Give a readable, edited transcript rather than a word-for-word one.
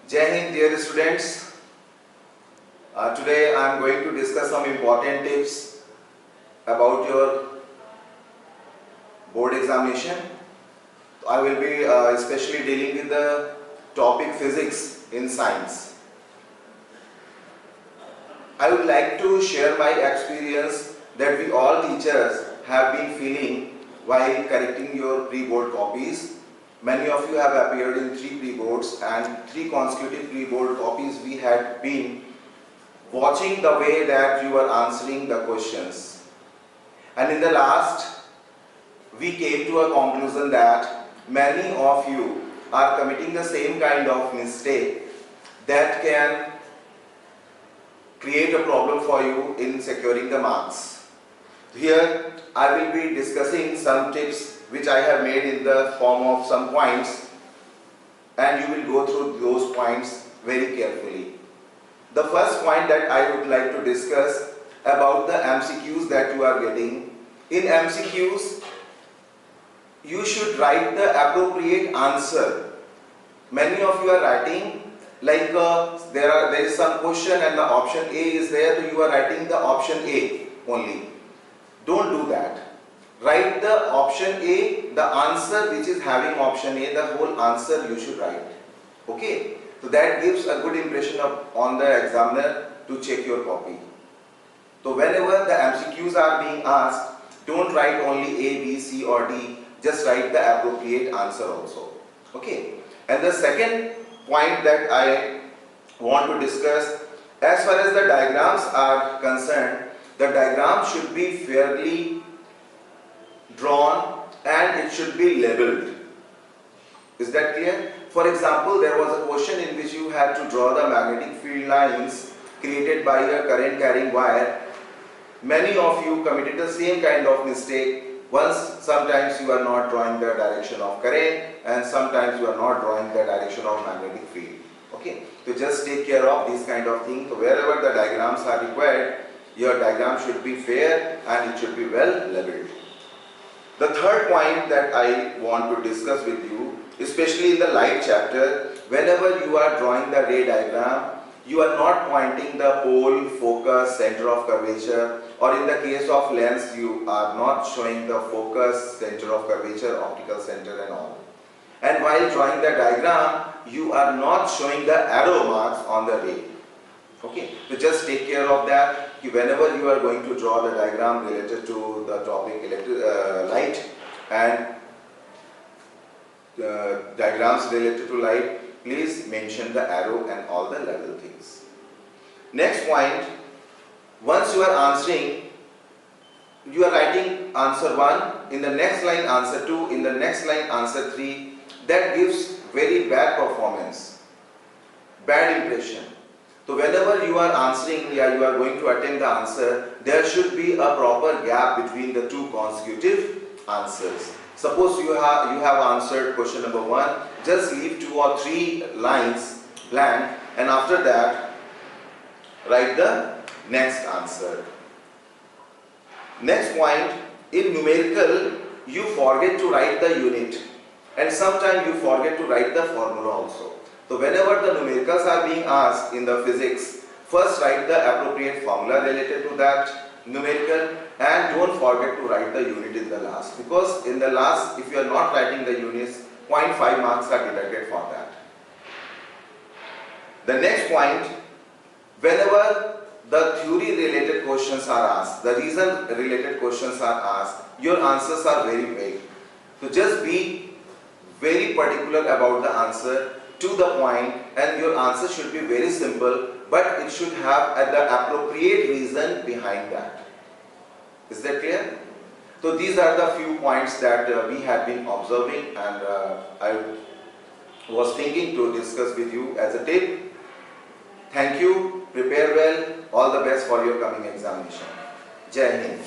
Jai Hind, dear students. Today I am going to discuss some important tips about your board examination. I will be especially dealing with the topic physics in science. I would like to share my experience that we all teachers have been feeling while correcting your pre-board copies. Many of you have appeared in 3 pre-boards and 3 consecutive pre-board copies. We had been watching the way that you are answering the questions. And in the last, we came to a conclusion that many of you are committing the same kind of mistake that can create a problem for you in securing the marks. Here, I will be discussing some tips which I have made in the form of some points, and you will go through those points very carefully. The first point that I would like to discuss about the MCQs that you are getting. In MCQs, you should write the appropriate answer. Many of you are writing like there is some question and the option A is there, so you are writing the option A only. Don't do that. Write the option A, the answer which is having option A, the whole answer you should write. Okay? So that gives a good impression on the examiner to check your copy. So whenever the MCQs are being asked, don't write only A, B, C or D, just write the appropriate answer also. Okay? And the second point that I want to discuss, as far as the diagrams are concerned, the diagram should be fairly drawn and it should be labeled. Is that clear? For example, there was a question in which you had to draw the magnetic field lines created by a current carrying wire. Many of you committed the same kind of mistake. Sometimes you are not drawing the direction of current and sometimes you are not drawing the direction of magnetic field. Okay, so just take care of these kind of things. So wherever the diagrams are required, your diagram should be fair and it should be well labeled. The third point that I want to discuss with you, especially in the light chapter, whenever you are drawing the ray diagram, you are not pointing the pole, focus, center of curvature, or in the case of lens, you are not showing the focus, center of curvature, optical center and all. And while drawing the diagram, you are not showing the arrow marks on the ray. Okay, so just take care of that. Whenever you are going to draw the diagram related to the topic light and diagrams related to light, please mention the arrow and all the level things. Next point, once you are answering, you are writing answer 1, in the next line answer 2, in the next line answer 3. That gives very bad performance, bad impression. So whenever you are answering, you are going to attempt the answer, there should be a proper gap between the 2 consecutive answers. Suppose you have answered question number 1, just leave 2 or 3 lines blank and after that write the next answer. Next point, in numerical you forget to write the unit and sometimes you forget to write the formula also. So whenever the numericals are being asked in the physics, first write the appropriate formula related to that numerical and don't forget to write the unit in the last, because in the last if you are not writing the units, 0.5 marks are deducted for that. The next point, whenever the theory related questions are asked, the reason related questions are asked, your answers are very vague. So just be very particular about the answer, to the point, and your answer should be very simple, but it should have the appropriate reason behind that. Is that clear? So these are the few points that we have been observing and I was thinking to discuss with you as a tip. Thank you, prepare well, all the best for your coming examination. Jai Hind.